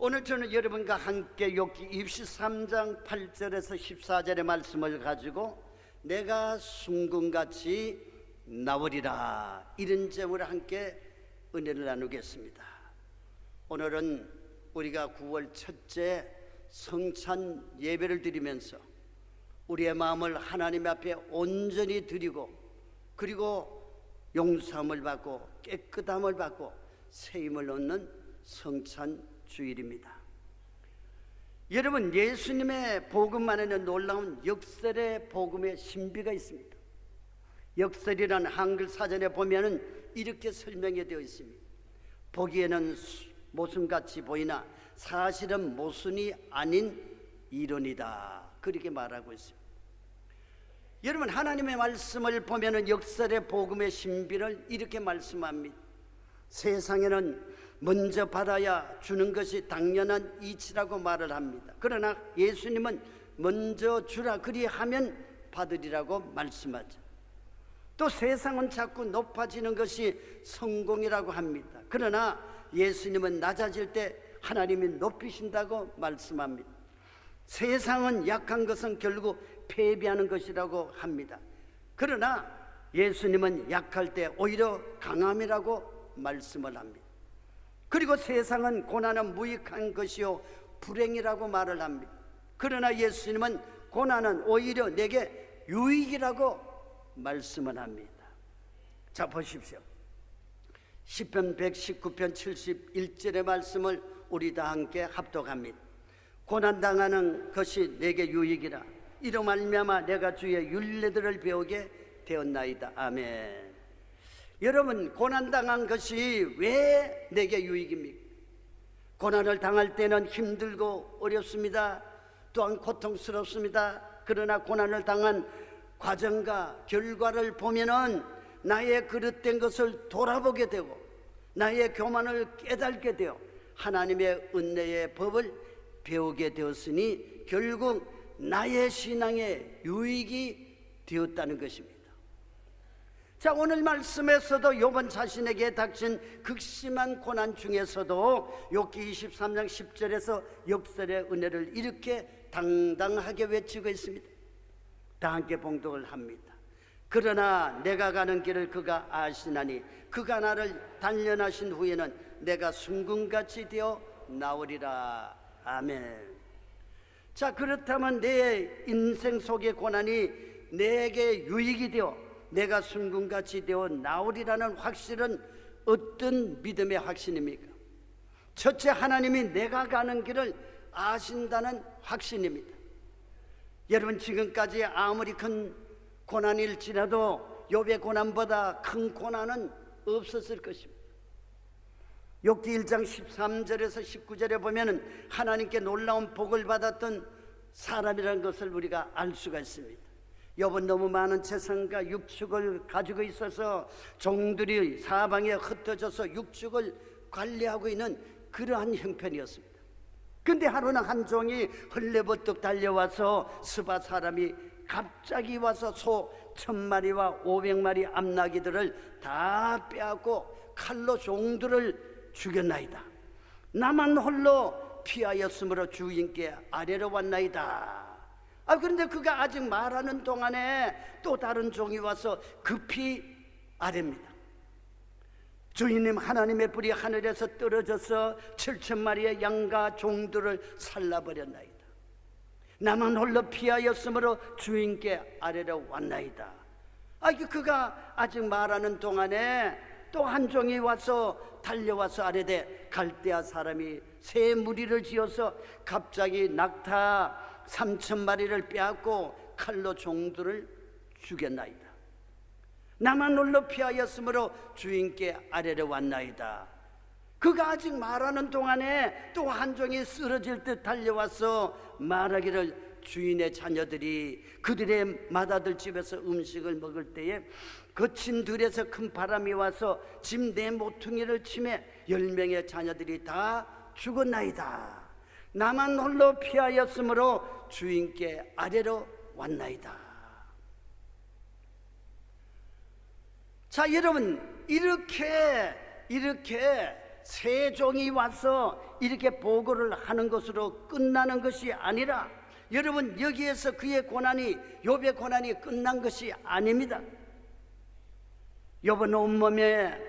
오늘 저는 여러분과 함께 욥기 23장 8절에서 14절의 말씀을 가지고 내가 순금같이 나오리라, 이런 제목으로 함께 은혜를 나누겠습니다. 오늘은 우리가 9월 첫째 성찬 예배를 드리면서 우리의 마음을 하나님 앞에 온전히 드리고, 그리고 용서함을 받고 깨끗함을 받고 세임을 얻는 성찬 주일입니다. 여러분, 예수님의 복음 안에는 놀라운 역설의 복음의 신비가 있습니다. 역설이라는 한글 사전에 보면은 이렇게 설명이 되어 있습니다. 보기에는 모순같이 보이나 사실은 모순이 아닌 이론이다, 그렇게 말하고 있습니다. 여러분, 하나님의 말씀을 보면은 역설의 복음의 신비를 이렇게 말씀합니다. 세상에는 먼저 받아야 주는 것이 당연한 이치라고 말을 합니다. 그러나 예수님은 먼저 주라, 그리하면 받으리라고 말씀하죠. 또 세상은 자꾸 높아지는 것이 성공이라고 합니다. 그러나 예수님은 낮아질 때 하나님이 높이신다고 말씀합니다. 세상은 약한 것은 결국 패배하는 것이라고 합니다. 그러나 예수님은 약할 때 오히려 강함이라고 말씀을 합니다. 그리고 세상은 고난은 무익한 것이요 불행이라고 말을 합니다. 그러나 예수님은 고난은 오히려 내게 유익이라고 말씀을 합니다. 자, 보십시오. 시편 119편 71절의 말씀을 우리 다 함께 합독합니다. 고난당하는 것이 내게 유익이라, 이로 말미암아 내가 주의 율례들을 배우게 되었나이다. 아멘. 여러분, 고난당한 것이 왜 내게 유익입니까? 고난을 당할 때는 힘들고 어렵습니다. 또한 고통스럽습니다. 그러나 고난을 당한 과정과 결과를 보면은 나의 그릇된 것을 돌아보게 되고 나의 교만을 깨닫게 되어 하나님의 은혜의 법을 배우게 되었으니 결국 나의 신앙에 유익이 되었다는 것입니다. 자, 오늘 말씀에서도 욥은 자신에게 닥친 극심한 고난 중에서도 욥기 23장 10절에서 역설의 은혜를 이렇게 당당하게 외치고 있습니다. 다 함께 봉독을 합니다. 그러나 내가 가는 길을 그가 아시나니 그가 나를 단련하신 후에는 내가 순금같이 되어 나오리라. 아멘. 자, 그렇다면 내 인생 속의 고난이 내게 유익이 되어 내가 순금같이 되어 나오리라는 확신은 어떤 믿음의 확신입니까? 첫째, 하나님이 내가 가는 길을 아신다는 확신입니다. 여러분, 지금까지 아무리 큰 고난일지라도 욥의 고난보다 큰 고난은 없었을 것입니다. 욥기 1장 13절에서 19절에 보면은 하나님께 놀라운 복을 받았던 사람이라는 것을 우리가 알 수가 있습니다. 욥은 너무 많은 재산과 육축을 가지고 있어서 종들이 사방에 흩어져서 육축을 관리하고 있는 그러한 형편이었습니다. 근데 하루는 한 종이 헐레벌떡 달려와서 스바 사람이 갑자기 와서 소 1000마리와 500마리 암나기들을 다 빼앗고 칼로 종들을 죽였나이다. 나만 홀로 피하였으므로 주인께 아뢰러 왔나이다. 그런데 그가 아직 말하는 동안에 또 다른 종이 와서 급히 아뢰입니다. 주인님, 하나님의 불이 하늘에서 떨어져서 7000마리의 양과 종들을 살라버렸나이다. 나만 홀로 피하였으므로 주인께 아뢰러 왔나이다. 그가 아직 말하는 동안에 또 한 종이 와서 달려와서 아뢰되 갈대아 사람이 새 무리를 지어서 갑자기 낙타 3000마리를 빼앗고 칼로 종들을 죽였나이다. 나만 홀로 피하였으므로 주인께 아뢰러 왔나이다. 그가 아직 말하는 동안에 또 한 종이 쓰러질 듯 달려와서 말하기를 주인의 자녀들이 그들의 맏아들 집에서 음식을 먹을 때에 거친 들에서 큰 바람이 와서 집 내 모퉁이를 치매 10명의 자녀들이 다 죽었나이다. 나만 홀로 피하였으므로 주인께 아뢰러 왔나이다. 자, 여러분, 이렇게 세종이 와서 이렇게 보고를 하는 것으로 끝나는 것이 아니라, 여러분, 여기에서 그의 고난이, 욥의 고난이 끝난 것이 아닙니다. 욥은 온몸에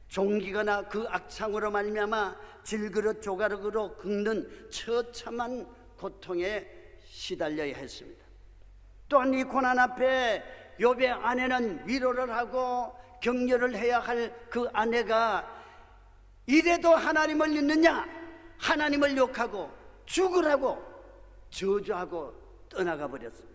종기거나 그 악창으로 말미암아 질그릇 조가락으로 긁는 처참한 고통에 시달려야 했습니다. 또한 이 고난 앞에 욥의 아내는 위로를 하고 격려를 해야 할 그 아내가 이래도 하나님을 믿느냐, 하나님을 욕하고 죽으라고 저주하고 떠나가 버렸습니다.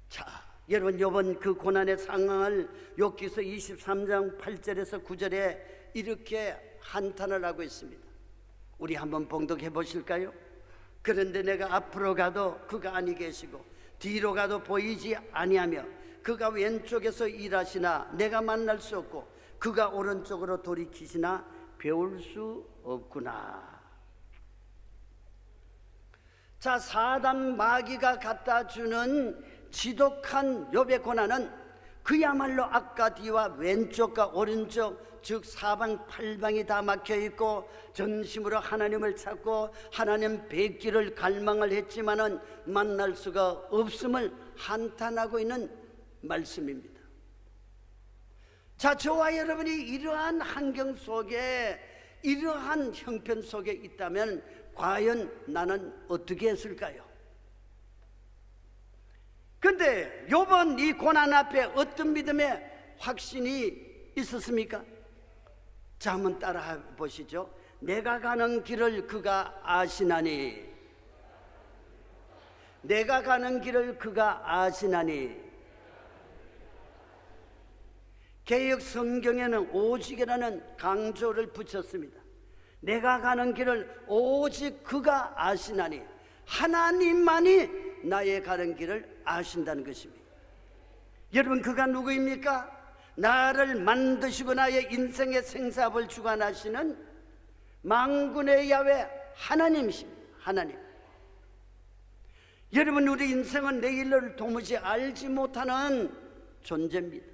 자, 여러분, 욥은 그 고난의 상황을 욥기서 23장 8절에서 9절에 이렇게 한탄을 하고 있습니다. 우리 한번 봉독해 보실까요? 그런데 내가 앞으로 가도 그가 아니 계시고 뒤로 가도 보이지 아니하며 그가 왼쪽에서 일하시나 내가 만날 수 없고 그가 오른쪽으로 돌이키시나 배울 수 없구나. 자, 사단 마귀가 갖다 주는 지독한 욥의 고난은 그야말로 앞과 뒤와 왼쪽과 오른쪽, 즉 사방 팔방이 다 막혀 있고 전심으로 하나님을 찾고 하나님 뵙기를 갈망을 했지만은 만날 수가 없음을 한탄하고 있는 말씀입니다. 자, 저와 여러분이 이러한 환경 속에, 이러한 형편 속에 있다면 과연 나는 어떻게 했을까요? 근데 욥은 이 고난 앞에 어떤 믿음의 확신이 있었습니까? 자, 한번 따라 보시죠. 내가 가는 길을 그가 아시나니, 내가 가는 길을 그가 아시나니. 개역 성경에는 오직이라는 강조를 붙였습니다. 내가 가는 길을 오직 그가 아시나니, 하나님만이 나의 가는 길을 아신다는 것입니다. 여러분, 그가 누구입니까? 나를 만드시고 나의 인생의 생사를 주관하시는 만군의 야훼 하나님이십니다. 하나님. 여러분, 우리 인생은 내일을 도무지 알지 못하는 존재입니다.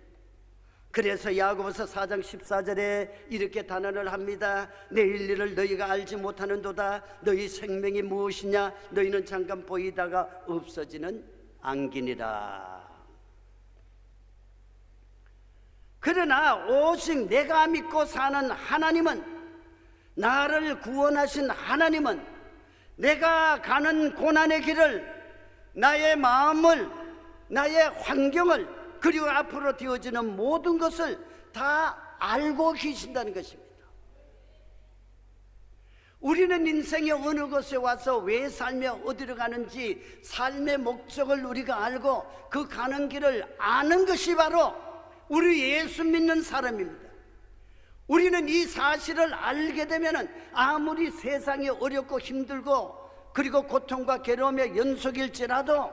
그래서 야고보서 4장 14절에 이렇게 단언을 합니다. 내일 일을 너희가 알지 못하는도다. 너희 생명이 무엇이냐? 너희는 잠깐 보이다가 없어지는 안기니라. 그러나 오직 내가 믿고 사는 하나님은, 나를 구원하신 하나님은 내가 가는 고난의 길을, 나의 마음을, 나의 환경을, 그리고 앞으로 되어지는 모든 것을 다 알고 계신다는 것입니다. 우리는 인생의 어느 곳에 와서 왜 살며 어디로 가는지 삶의 목적을 우리가 알고 그 가는 길을 아는 것이 바로 우리 예수 믿는 사람입니다. 우리는 이 사실을 알게 되면 아무리 세상이 어렵고 힘들고 그리고 고통과 괴로움의 연속일지라도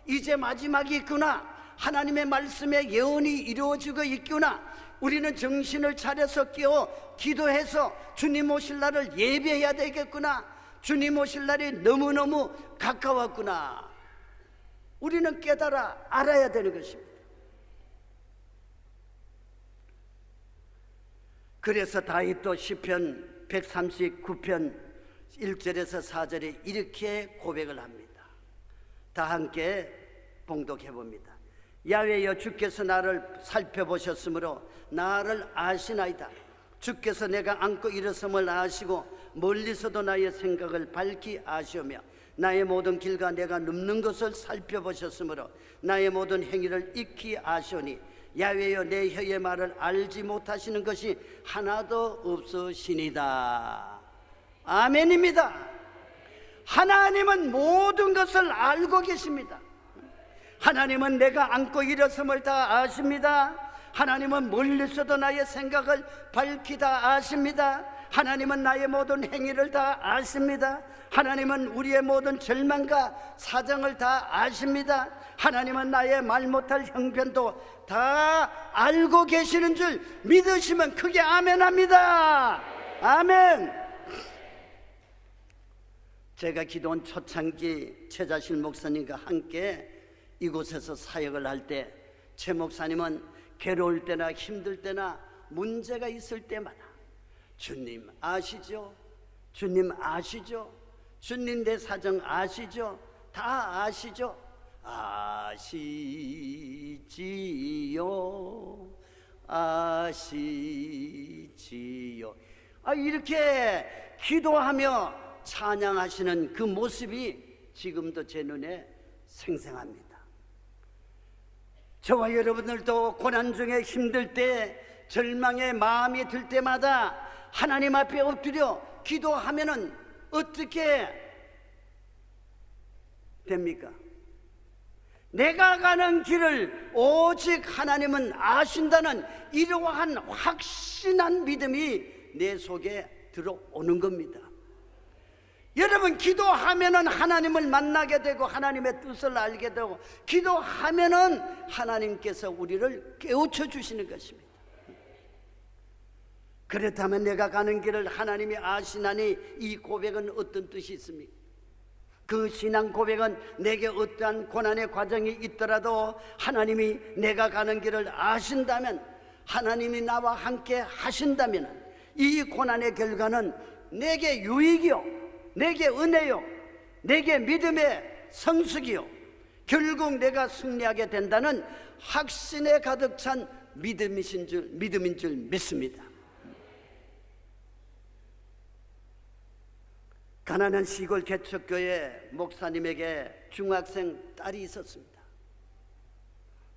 이제 마지막이 있구나, 하나님의 말씀에 예언이 이루어지고 있구나, 우리는 정신을 차려서 깨어 기도해서 주님 오실 날을 예배해야 되겠구나, 주님 오실 날이 너무너무 가까웠구나, 우리는 깨달아 알아야 되는 것입니다. 그래서 다윗도 시편 139편 1절에서 4절에 이렇게 고백을 합니다. 다 함께 봉독해 봅니다. 야훼여, 주께서 나를 살펴보셨으므로 나를 아시나이다. 주께서 내가 안고 일어섬을 아시고 멀리서도 나의 생각을 밝히 아시오며 나의 모든 길과 내가 눕는 것을 살펴보셨으므로 나의 모든 행위를 익히 아시오니 야훼여, 내 혀의 말을 알지 못하시는 것이 하나도 없으시니다. 아멘입니다. 하나님은 모든 것을 알고 계십니다. 하나님은 내가 안고 일어섬을 다 아십니다. 하나님은 멀리서도 나의 생각을 밝히 다 아십니다. 하나님은 나의 모든 행위를 다 아십니다. 하나님은 우리의 모든 절망과 사정을 다 아십니다. 하나님은 나의 말 못할 형편도 다 알고 계시는 줄 믿으시면 크게 아멘합니다. 아멘. 제가 기도원 초창기 최자실 목사님과 함께 이곳에서 사역을 할 때 최 목사님은 괴로울 때나 힘들 때나 문제가 있을 때마다 주님 아시죠? 주님 아시죠? 주님 내 사정 아시죠? 다 아시죠? 아시지요, 아시지요. 이렇게 기도하며 찬양하시는 그 모습이 지금도 제 눈에 생생합니다. 저와 여러분들도 고난 중에 힘들 때, 절망의 마음이 들 때마다 하나님 앞에 엎드려 기도하면은 어떻게 됩니까? 내가 가는 길을 오직 하나님은 아신다는 이러한 확신한 믿음이 내 속에 들어오는 겁니다. 여러분, 기도하면은 하나님을 만나게 되고 하나님의 뜻을 알게 되고, 기도하면은 하나님께서 우리를 깨우쳐 주시는 것입니다. 그렇다면 내가 가는 길을 하나님이 아시나니, 이 고백은 어떤 뜻이 있습니까? 그 신앙 고백은 내게 어떠한 고난의 과정이 있더라도 하나님이 내가 가는 길을 아신다면, 하나님이 나와 함께 하신다면 이 고난의 결과는 내게 유익이요, 내게 은혜요, 내게 믿음의 성숙이요, 결국 내가 승리하게 된다는 확신에 가득 찬 믿음인 줄 믿습니다. 가난한 시골 개척교회 목사님에게 중학생 딸이 있었습니다.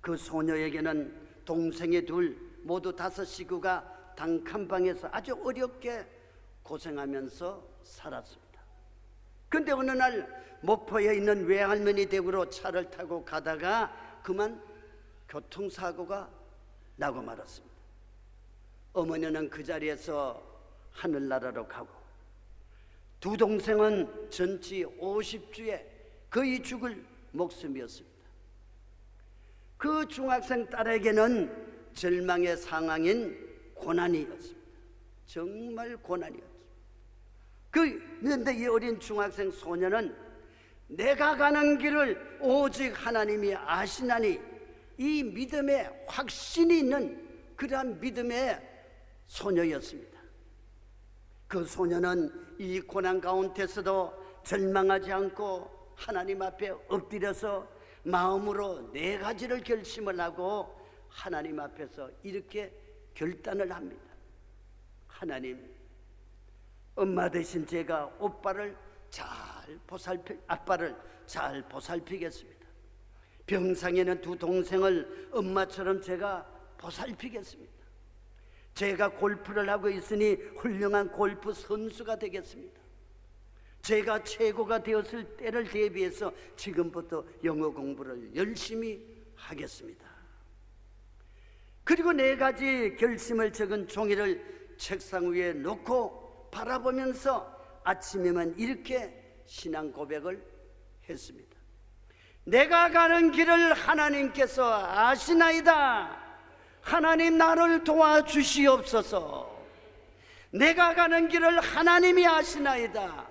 그 소녀에게는 동생이 둘, 모두 5 식구가 단칸방에서 아주 어렵게 고생하면서 살았습니다. 근데 어느 날 목포에 있는 외할머니 댁으로 차를 타고 가다가 그만 교통사고가 나고 말았습니다. 어머니는 그 자리에서 하늘나라로 가고, 2 동생은 전치 50주에 거의 죽을 목숨이었습니다. 그 중학생 딸에게는 절망의 상황인 고난이었습니다. 정말 고난이었습니다. 그런데 이 어린 중학생 소녀는 내가 가는 길을 오직 하나님이 아시나니, 이 믿음에 확신이 있는 그러한 믿음의 소녀였습니다. 그 소녀는 이 고난 가운데서도 절망하지 않고 하나님 앞에 엎드려서 마음으로 4가지를 결심을 하고 하나님 앞에서 이렇게 결단을 합니다. 하나님, 엄마 대신 제가 아빠를 잘 보살피겠습니다. 병상에는 2 동생을 엄마처럼 제가 보살피겠습니다. 제가 골프를 하고 있으니 훌륭한 골프 선수가 되겠습니다. 제가 최고가 되었을 때를 대비해서 지금부터 영어 공부를 열심히 하겠습니다. 그리고 4가지 결심을 적은 종이를 책상 위에 놓고 바라보면서 아침에만 이렇게 신앙 고백을 했습니다. 내가 가는 길을 하나님께서 아시나이다. 하나님 나를 도와주시옵소서. 내가 가는 길을 하나님이 아시나이다.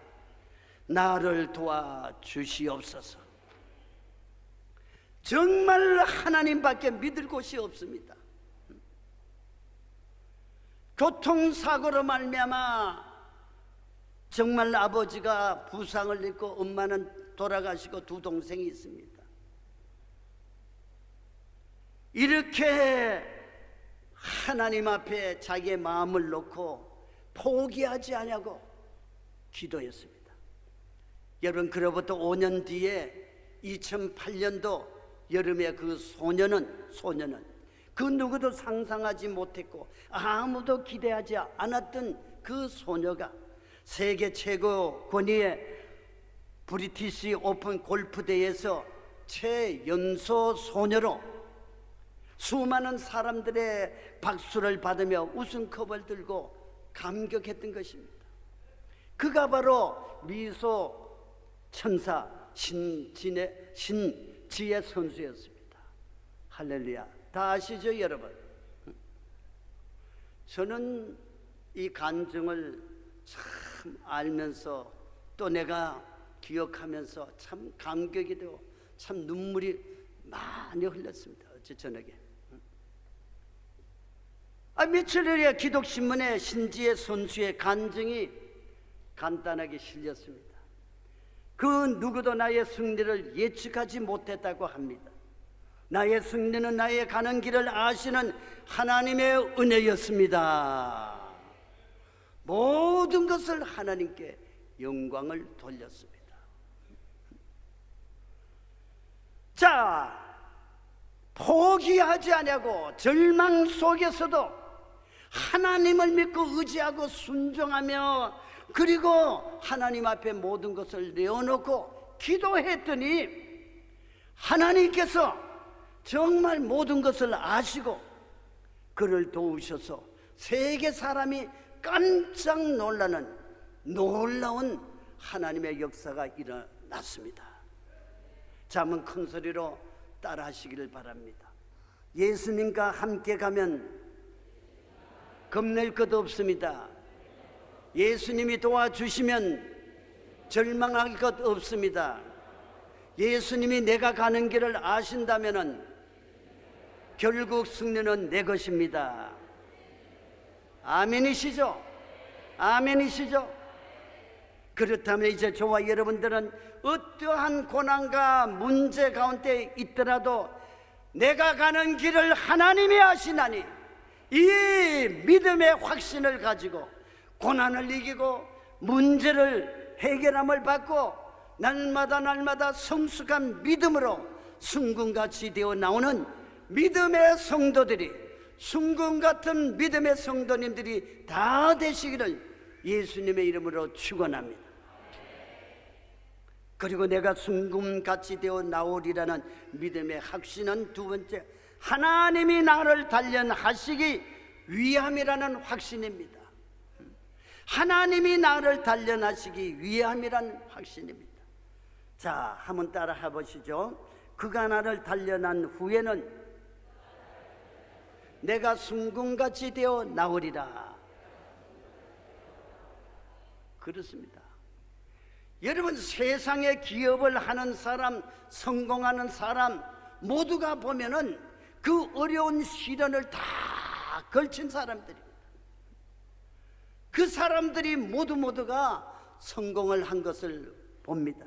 나를 도와주시옵소서. 정말 하나님밖에 믿을 곳이 없습니다. 교통사고로 말미암아 정말 아버지가 부상을 입고 엄마는 돌아가시고 2 동생이 있습니다. 이렇게 하나님 앞에 자기의 마음을 놓고 포기하지 않냐고 기도했습니다. 여러분, 그로부터 5년 뒤에 2008년도 여름에 그 소녀는 그 누구도 상상하지 못했고 아무도 기대하지 않았던 그 소녀가 세계 최고 권위의 브리티시 오픈 골프 대회에서 최연소 소녀로 수많은 사람들의 박수를 받으며 우승컵을 들고 감격했던 것입니다. 그가 바로 미소 천사 신지혜 선수였습니다. 할렐루야. 다 아시죠, 여러분? 저는 이 간증을 참 알면서 또 내가 기억하면서 참 감격이 되고 참 눈물이 많이 흘렀습니다. 어제 저녁에. 며칠 전에 기독신문에 신지혜 선수의 간증이 간단하게 실렸습니다. 그 누구도 나의 승리를 예측하지 못했다고 합니다. 나의 승리는 나의 가는 길을 아시는 하나님의 은혜였습니다. 모든 것을 하나님께 영광을 돌렸습니다. 자, 포기하지 아니하고 절망 속에서도 하나님을 믿고 의지하고 순종하며, 그리고 하나님 앞에 모든 것을 내어놓고 기도했더니 하나님께서 정말 모든 것을 아시고 그를 도우셔서 세계 사람이 깜짝 놀라는 놀라운 하나님의 역사가 일어났습니다. 자, 한번 큰 소리로 따라 하시기를 바랍니다. 예수님과 함께 가면 겁낼 것 없습니다. 예수님이 도와주시면 절망할 것 없습니다. 예수님이 내가 가는 길을 아신다면 결국 승리는 내 것입니다. 아멘이시죠? 아멘이시죠? 그렇다면 이제 저와 여러분들은 어떠한 고난과 문제 가운데 있더라도 내가 가는 길을 하나님이 아시나니, 이 믿음의 확신을 가지고 고난을 이기고 문제를 해결함을 받고 날마다 성숙한 믿음으로 순금같이 되어 나오는 믿음의 성도들이, 순금 같은 믿음의 성도님들이 다 되시기를 예수님의 이름으로 축원합니다. 그리고 내가 순금같이 되어 나오리라는 믿음의 확신은 두 번째, 하나님이 나를 단련하시기 위함이라는 확신입니다. 하나님이 나를 단련하시기 위함이라는 확신입니다. 자, 한번 따라 해보시죠. 그가 나를 단련한 후에는 내가 순금같이 되어 나오리라. 그렇습니다. 여러분, 세상에 기업을 하는 사람, 성공하는 사람 모두가 보면은 그 어려운 시련을 다 걸친 사람들입니다. 그 사람들이 모두가 성공을 한 것을 봅니다.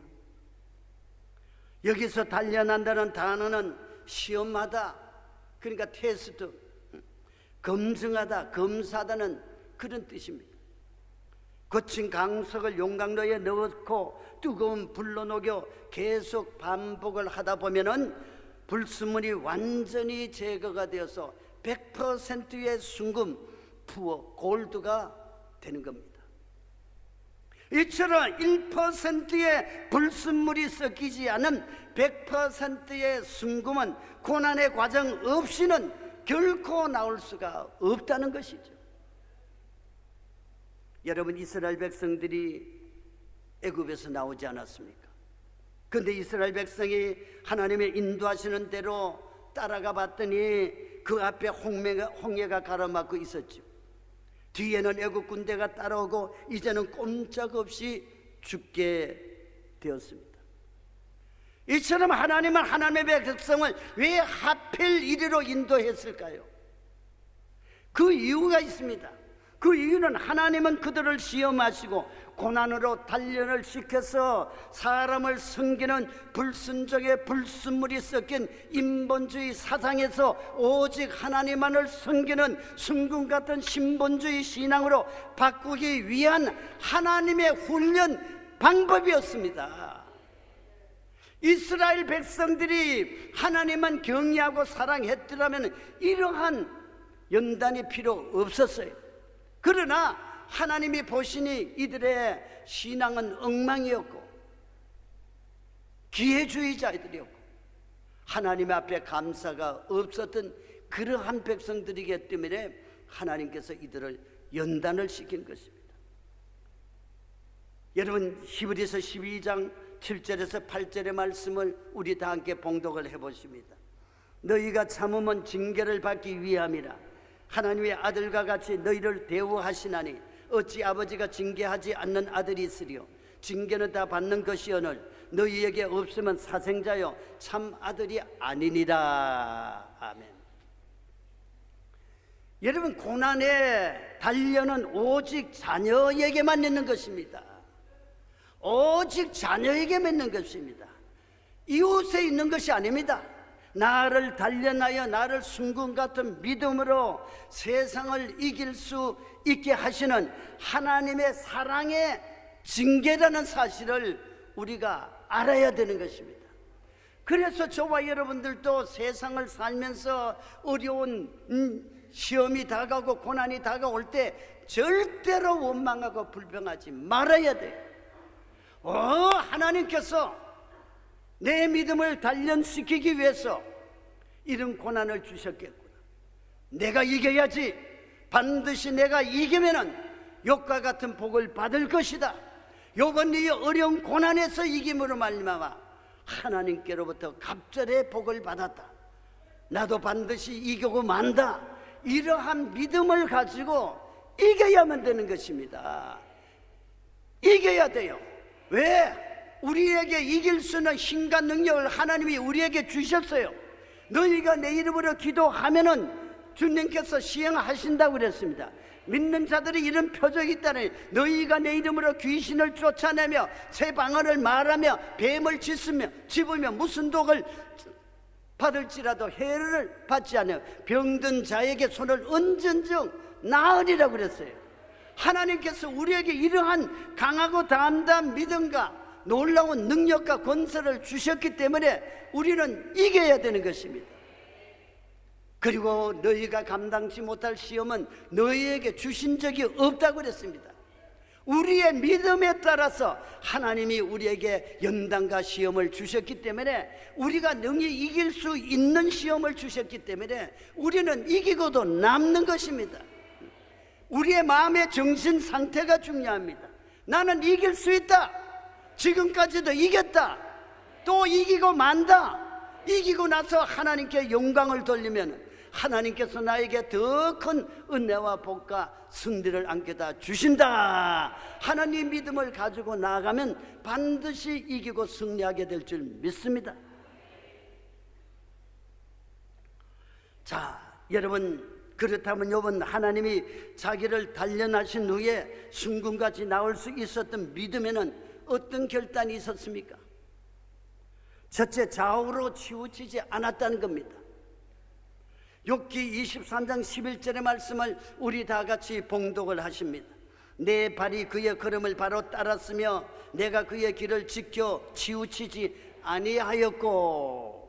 여기서 단련한다는 단어는 시험하다, 그러니까 테스트, 검증하다, 검사하다는 그런 뜻입니다. 거친 강석을 용광로에 넣고 뜨거운 불로 녹여 계속 반복을 하다 보면은 불순물이 완전히 제거가 되어서 100%의 순금, 푸어, 골드가 되는 겁니다. 이처럼 1%의 불순물이 섞이지 않은 100%의 순금은 고난의 과정 없이는 결코 나올 수가 없다는 것이죠. 여러분, 이스라엘 백성들이 애굽에서 나오지 않았습니까? 그런데 이스라엘 백성이 하나님의 인도하시는 대로 따라가 봤더니 그 앞에 홍해가 가로막고 있었죠. 뒤에는 애굽 군대가 따라오고 이제는 꼼짝없이 죽게 되었습니다. 이처럼 하나님은 하나님의 백성을 왜 하필 이리로 인도했을까요? 그 이유가 있습니다. 그 이유는 하나님은 그들을 시험하시고 고난으로 단련을 시켜서 사람을 섬기는 불순종의 불순물이 섞인 인본주의 사상에서 오직 하나님만을 섬기는 순금 같은 신본주의 신앙으로 바꾸기 위한 하나님의 훈련 방법이었습니다. 이스라엘 백성들이 하나님만 경외하고 사랑했더라면 이러한 연단이 필요 없었어요. 그러나 하나님이 보시니 이들의 신앙은 엉망이었고 기회주의자들이었고 하나님 앞에 감사가 없었던 그러한 백성들이기 때문에 하나님께서 이들을 연단을 시킨 것입니다. 여러분, 히브리서 12장 7절에서 8절의 말씀을 우리 다 함께 봉독을 해보십니다. 너희가 참으면 징계를 받기 위함이라. 하나님의 아들과 같이 너희를 대우하시나니 어찌 아버지가 징계하지 않는 아들이 있으리요. 징계는 다 받는 것이오늘 너희에게 없으면 사생자여 참 아들이 아니니라. 아멘. 여러분, 고난의 단련은 오직 자녀에게만 있는 것입니다. 오직 자녀에게만 있는 것입니다. 이웃에 있는 것이 아닙니다. 나를 단련하여 나를 순금 같은 믿음으로 세상을 이길 수 있게 하시는 하나님의 사랑의 징계라는 사실을 우리가 알아야 되는 것입니다. 그래서 저와 여러분들도 세상을 살면서 어려운 시험이 다가오고 고난이 다가올 때 절대로 원망하고 불평하지 말아야 돼요. 하나님께서 내 믿음을 단련시키기 위해서 이런 고난을 주셨겠구나. 내가 이겨야지. 반드시 내가 이기면은 욥과 같은 복을 받을 것이다. 욥은 이 어려운 고난에서 이김으로 말미암아 하나님께로부터 갑절의 복을 받았다. 나도 반드시 이기고 만다. 이러한 믿음을 가지고 이겨야만 되는 것입니다. 이겨야 돼요. 왜? 우리에게 이길 수 있는 힘과 능력을 하나님이 우리에게 주셨어요. 너희가 내 이름으로 기도하면은 주님께서 시행하신다고 그랬습니다. 믿는 자들이 이런 표적이 있다니, 너희가 내 이름으로 귀신을 쫓아내며 새 방언을 말하며 뱀을 집으며 무슨 독을 받을지라도 해를 받지 않으며 병든 자에게 손을 얹은즉 나으리라고 그랬어요. 하나님께서 우리에게 이러한 강하고 담대한 믿음과 놀라운 능력과 권세를 주셨기 때문에 우리는 이겨야 되는 것입니다. 그리고 너희가 감당치 못할 시험은 너희에게 주신 적이 없다고 그랬습니다. 우리의 믿음에 따라서 하나님이 우리에게 연단과 시험을 주셨기 때문에, 우리가 능히 이길 수 있는 시험을 주셨기 때문에 우리는 이기고도 남는 것입니다. 우리의 마음의 정신 상태가 중요합니다. 나는 이길 수 있다. 지금까지도 이겼다. 또 이기고 만다. 이기고 나서 하나님께 영광을 돌리면 하나님께서 나에게 더 큰 은혜와 복과 승리를 안겨다 주신다. 하나님 믿음을 가지고 나아가면 반드시 이기고 승리하게 될 줄 믿습니다. 자, 여러분, 그렇다면 욥은 하나님이 자기를 단련하신 후에 순금같이 나올 수 있었던 믿음에는 어떤 결단이 있었습니까? 첫째, 좌우로 치우치지 않았다는 겁니다. 욥기 23장 11절의 말씀을 우리 다 같이 봉독을 하십니다. 내 발이 그의 걸음을 바로 따랐으며 내가 그의 길을 지켜 치우치지 아니하였고.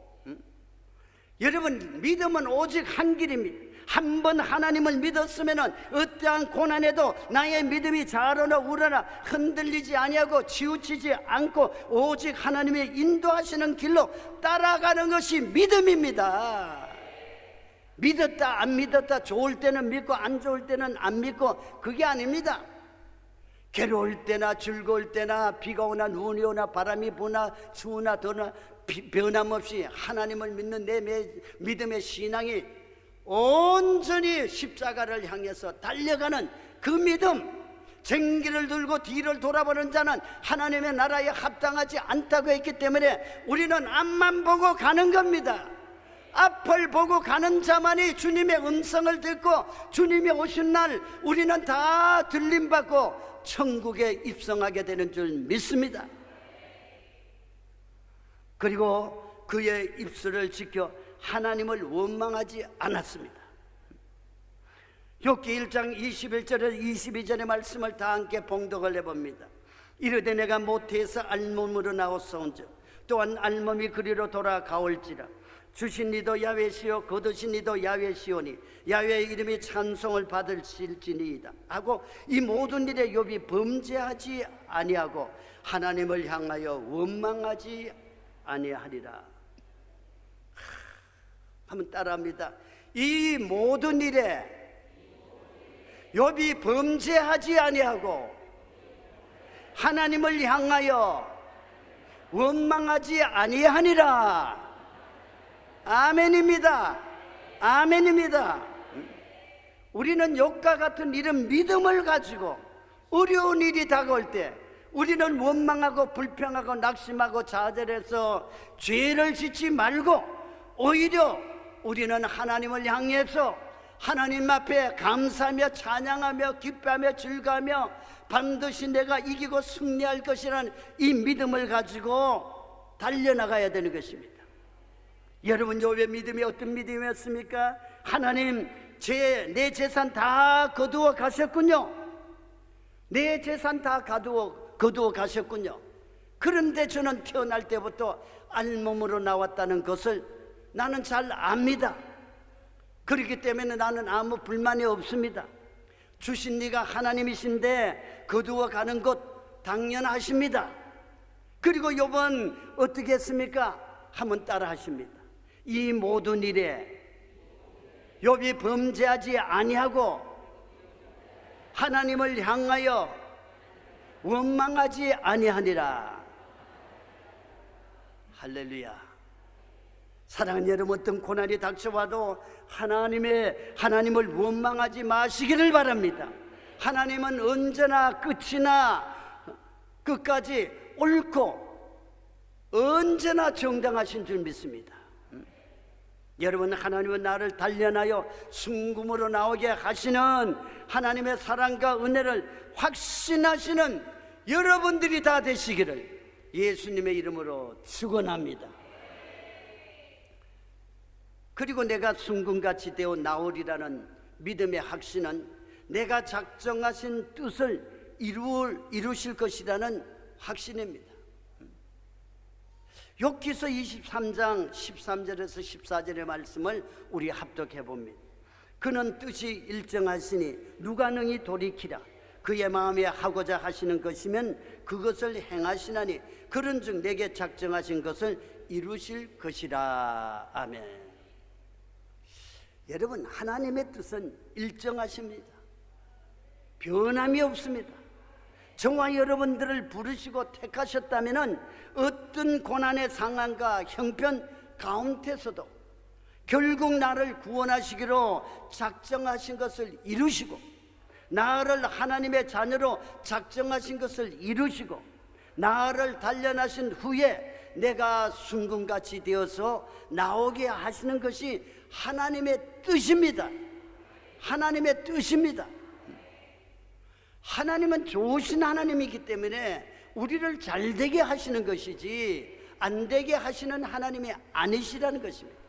여러분, 믿음은 오직 한 길입니다. 한 번 하나님을 믿었으면 어떠한 고난에도 나의 믿음이 좌로나 우로나 흔들리지 아니하고 치우치지 않고 오직 하나님의 인도하시는 길로 따라가는 것이 믿음입니다. 믿었다 안 믿었다, 좋을 때는 믿고 안 좋을 때는 안 믿고, 그게 아닙니다. 괴로울 때나 즐거울 때나 비가 오나 눈이 오나 바람이 부나 추우나 더나 변함없이 하나님을 믿는 내 믿음의 신앙이 온전히 십자가를 향해서 달려가는 그 믿음, 쟁기를 들고 뒤를 돌아보는 자는 하나님의 나라에 합당하지 않다고 했기 때문에 우리는 앞만 보고 가는 겁니다. 앞을 보고 가는 자만이 주님의 음성을 듣고 주님이 오신 날 우리는 다 들림받고 천국에 입성하게 되는 줄 믿습니다. 그리고 그의 입술을 지켜 하나님을 원망하지 않았습니다. 욥기 1장 21절에서 22절의 말씀을 다 함께 봉독을 해봅니다. 이르되 내가 모태에서 알몸으로 나왔사온즉 또한 알몸이 그리로 돌아가올지라. 주신 이도 야훼시요 거두신 이도 야훼시오니 야훼의 이름이 찬송을 받을지니이다 하고 이 모든 일에 욥이 범죄하지 아니하고 하나님을 향하여 원망하지 아니하리라. 한번 따라합니다. 이 모든 일에 욥이 범죄하지 아니하고 하나님을 향하여 원망하지 아니하니라. 아멘입니다. 아멘입니다. 우리는 욥과 같은 이런 믿음을 가지고 어려운 일이 다가올 때 우리는 원망하고 불평하고 낙심하고 좌절해서 죄를 짓지 말고 오히려 우리는 하나님을 향해서 하나님 앞에 감사하며 찬양하며 기뻐하며 즐거워하며 반드시 내가 이기고 승리할 것이라는 이 믿음을 가지고 달려나가야 되는 것입니다. 여러분, 욥의 믿음이 어떤 믿음이었습니까? 하나님, 내 재산 다 거두어 가셨군요. 내 재산 다 거두어 가셨군요. 그런데 저는 태어날 때부터 알몸으로 나왔다는 것을 나는 잘 압니다. 그렇기 때문에 나는 아무 불만이 없습니다. 주신 네가 하나님이신데 거두어 가는 것 당연하십니다. 그리고 욥은 어떻게 했습니까? 한번 따라 하십니다. 이 모든 일에 욥이 범죄하지 아니하고 하나님을 향하여 원망하지 아니하니라. 할렐루야. 사랑하는 여러분, 어떤 고난이 닥쳐와도 하나님을 원망하지 마시기를 바랍니다. 하나님은 언제나 끝까지 옳고 언제나 정당하신 줄 믿습니다. 여러분, 하나님은 나를 단련하여 순금으로 나오게 하시는 하나님의 사랑과 은혜를 확신하시는 여러분들이 다 되시기를 예수님의 이름으로 축원합니다. 그리고 내가 순금같이 되어 나오리라는 믿음의 확신은 내가 작정하신 뜻을 이루실 것이라는 확신입니다. 욥기서 23장 13절에서 14절의 말씀을 우리 합독해 봅니다. 그는 뜻이 일정하시니 누가 능히 돌이키라. 그의 마음에 하고자 하시는 것이면 그것을 행하시나니 그런즉 내게 작정하신 것을 이루실 것이라. 아멘. 여러분, 하나님의 뜻은 일정하십니다. 변함이 없습니다. 저와 여러분들을 부르시고 택하셨다면 어떤 고난의 상황과 형편 가운데서도 결국 나를 구원하시기로 작정하신 것을 이루시고, 나를 하나님의 자녀로 작정하신 것을 이루시고, 나를 단련하신 후에 내가 순금같이 되어서 나오게 하시는 것이 하나님의 뜻입니다. 하나님의 뜻입니다. 하나님은 좋으신 하나님이기 때문에 우리를 잘되게 하시는 것이지 안되게 하시는 하나님이 아니시라는 것입니다.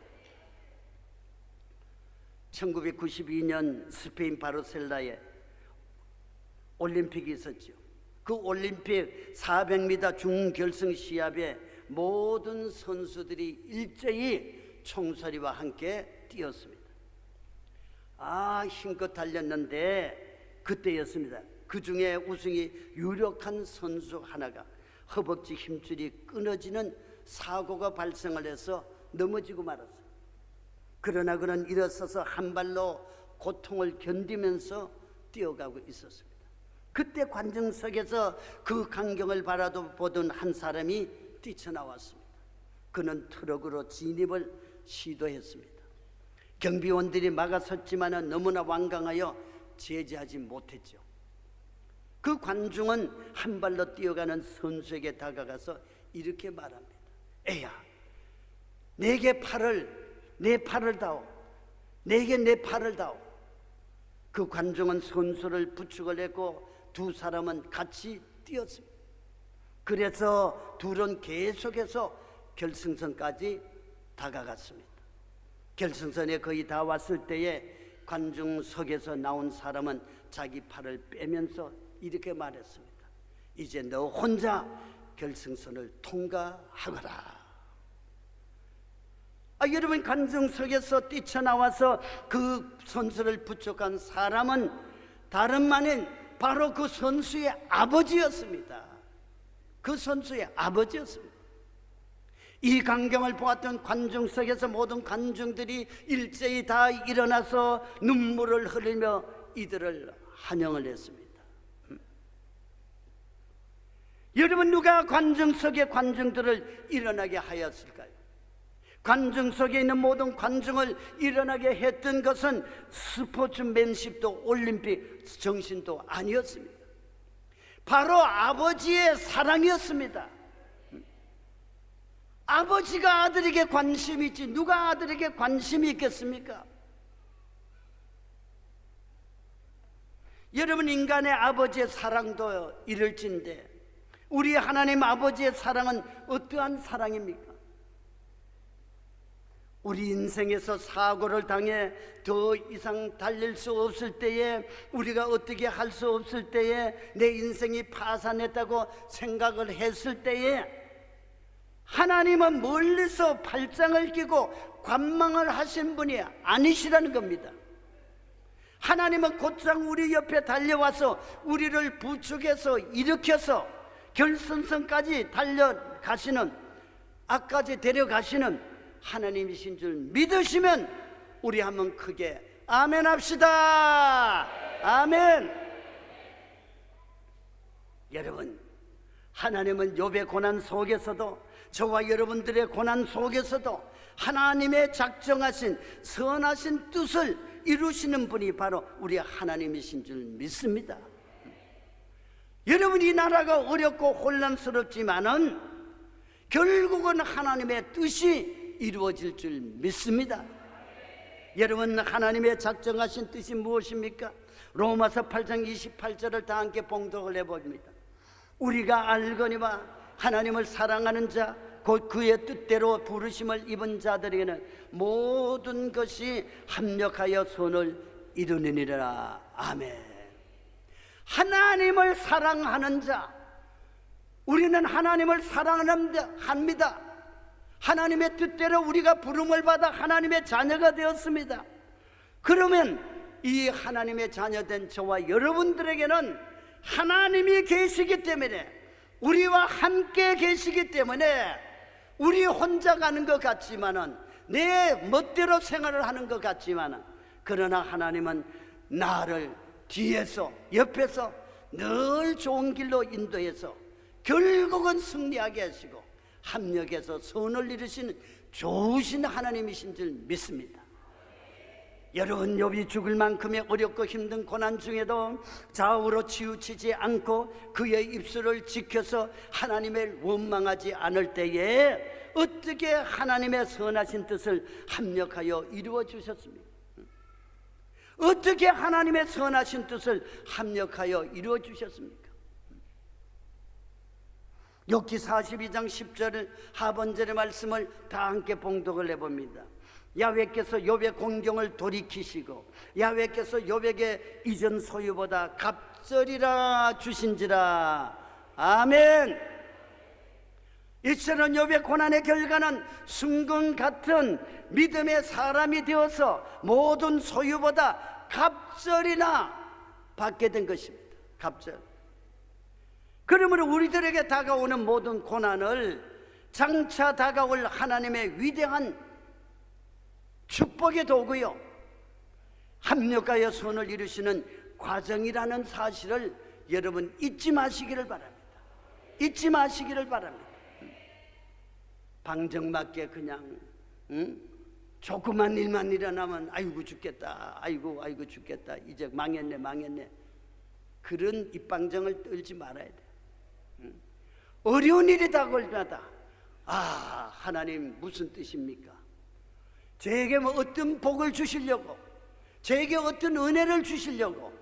1992년 스페인 바르셀로나에 올림픽이 있었죠. 그 올림픽 400m 중결승 시합에 모든 선수들이 일제히 총소리와 함께 뛰었습니다. 힘껏 달렸는데 그때였습니다. 그 중에 우승이 유력한 선수 하나가 허벅지 힘줄이 끊어지는 사고가 발생을 해서 넘어지고 말았어요. 그러나 그는 일어서서 한 발로 고통을 견디면서 뛰어가고 있었습니다. 그때 관중석에서 그 광경을 바라보던 한 사람이 뛰쳐나왔습니다. 그는 트럭으로 진입을 시도했습니다. 경비원들이 막아섰지만 너무나 완강하여 제지하지 못했죠. 그 관중은 한 발로 뛰어가는 선수에게 다가가서 이렇게 말합니다. 에야, 내게 내 팔을 다오. 내게 내 팔을 다오. 그 관중은 선수를 부축을 했고 두 사람은 같이 뛰었습니다. 그래서 둘은 계속해서 결승선까지 다가갔습니다. 결승선에 거의 다 왔을 때에 관중석에서 나온 사람은 자기 팔을 빼면서 이렇게 말했습니다. 이제 너 혼자 결승선을 통과하거라. 여러분, 관중석에서 뛰쳐나와서 그 선수를 부축한 사람은 다름 아닌 바로 그 선수의 아버지였습니다. 그 선수의 아버지였습니다. 이 광경을 보았던 관중석에서 모든 관중들이 일제히 다 일어나서 눈물을 흘리며 이들을 환영을 했습니다. 여러분, 누가 관중석의 관중들을 일어나게 하였을까요? 관중석에 있는 모든 관중을 일어나게 했던 것은 스포츠맨십도 올림픽 정신도 아니었습니다. 바로 아버지의 사랑이었습니다. 아버지가 아들에게 관심이 있지 누가 아들에게 관심이 있겠습니까? 여러분, 인간의 아버지의 사랑도 이럴진데 우리 하나님 아버지의 사랑은 어떠한 사랑입니까? 우리 인생에서 사고를 당해 더 이상 달릴 수 없을 때에, 우리가 어떻게 할 수 없을 때에, 내 인생이 파산했다고 생각을 했을 때에 하나님은 멀리서 팔짱을 끼고 관망을 하신 분이 아니시라는 겁니다. 하나님은 곧장 우리 옆에 달려와서 우리를 부축해서 일으켜서 결승선까지 달려가시는, 앞까지 데려가시는 하나님이신 줄 믿으시면 우리 한번 크게 아멘 합시다. 아멘. 여러분, 하나님은 욥의 고난 속에서도, 저와 여러분들의 고난 속에서도 하나님의 작정하신 선하신 뜻을 이루시는 분이 바로 우리 하나님이신 줄 믿습니다. 여러분, 이 나라가 어렵고 혼란스럽지만은 결국은 하나님의 뜻이 이루어질 줄 믿습니다. 여러분, 하나님의 작정하신 뜻이 무엇입니까? 로마서 8장 28절을 다 함께 봉독을 해봅니다. 우리가 알거니와 하나님을 사랑하는 자, 곧 그의 뜻대로 부르심을 입은 자들에게는 모든 것이 합력하여 선을 이루느니라. 아멘. 하나님을 사랑하는 자, 우리는 하나님을 사랑합니다. 하나님의 뜻대로 우리가 부름을 받아 하나님의 자녀가 되었습니다. 그러면 이 하나님의 자녀된 저와 여러분들에게는 하나님이 계시기 때문에, 우리와 함께 계시기 때문에, 우리 혼자 가는 것 같지만은, 내 멋대로 생활을 하는 것 같지만은, 그러나 하나님은 나를 뒤에서, 옆에서 늘 좋은 길로 인도해서 결국은 승리하게 하시고 합력해서 선을 이루시는 좋으신 하나님이신 줄 믿습니다. 여러분, 욥이 죽을 만큼의 어렵고 힘든 고난 중에도 좌우로 치우치지 않고 그의 입술을 지켜서 하나님을 원망하지 않을 때에 어떻게 하나님의 선하신 뜻을 합력하여 이루어 주셨습니까? 어떻게 하나님의 선하신 뜻을 합력하여 이루어 주셨습니까? 욥기 42장 10절 하반절의 말씀을 다 함께 봉독을 해봅니다. 야훼께서 욥의 공경을 돌이키시고 야훼께서 욥에게 이전 소유보다 갑절이라 주신지라. 아멘. 이처럼 욥의 고난의 결과는 순금 같은 믿음의 사람이 되어서 모든 소유보다 갑절이나 받게 된 것입니다. 갑절. 그러므로 우리들에게 다가오는 모든 고난을 장차 다가올 하나님의 위대한 축복의 도구요, 합력하여 선을 이루시는 과정이라는 사실을 여러분 잊지 마시기를 바랍니다. 잊지 마시기를 바랍니다. 방정맞게 그냥 조그만 일만 일어나면 아이고 죽겠다, 아이고 죽겠다, 이제 망했네, 그런 입방정을 떨지 말아야 돼. 어려운 일이 다가올 때마다 하나님 무슨 뜻입니까? 저에게 뭐 어떤 복을 주시려고, 저에게 어떤 은혜를 주시려고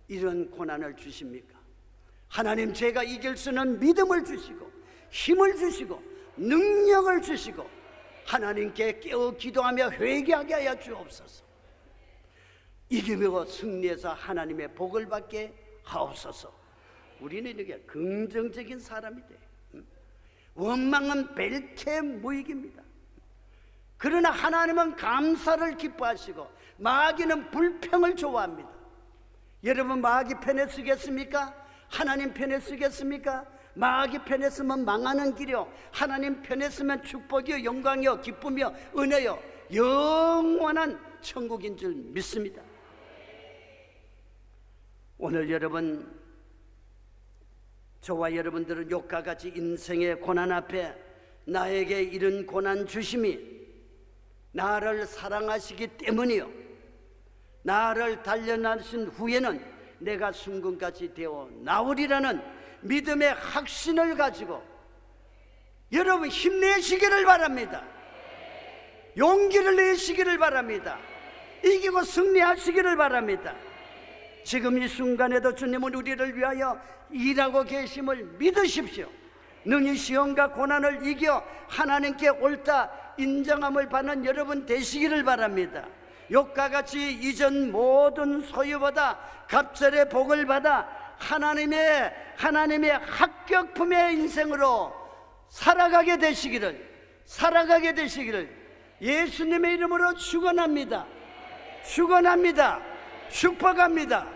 이런 고난을 주십니까? 하나님, 제가 이길 수 있는 믿음을 주시고 힘을 주시고 능력을 주시고 하나님께 깨어 기도하며 회개하게 하여 주옵소서. 이기며 승리해서 하나님의 복을 받게 하옵소서. 우리는 이렇게 긍정적인 사람이 돼. 원망은 벨케 무익입니다. 그러나 하나님은 감사를 기뻐하시고 마귀는 불평을 좋아합니다. 여러분, 마귀 편에 서겠습니까? 하나님 편에 서겠습니까? 마귀 편에 서면 망하는 길이요, 하나님 편에 서면 축복이요, 영광이요, 기쁨이요, 은혜요, 영원한 천국인 줄 믿습니다. 오늘 여러분, 저와 여러분들은 욥과 같이 인생의 고난 앞에 나에게 이런 고난 주심이 나를 사랑하시기 때문이요, 나를 단련하신 후에는 내가 순금같이 되어 나오리라는 믿음의 확신을 가지고 여러분 힘내시기를 바랍니다. 용기를 내시기를 바랍니다. 이기고 승리하시기를 바랍니다. 지금 이 순간에도 주님은 우리를 위하여 일하고 계심을 믿으십시오. 능히 시험과 고난을 이겨 하나님께 옳다 인정함을 받는 여러분 되시기를 바랍니다. 욥과 같이 이전 모든 소유보다 갑절의 복을 받아 하나님의 합격품의 인생으로 살아가게 되시기를 예수님의 이름으로 축원합니다. 축복합니다.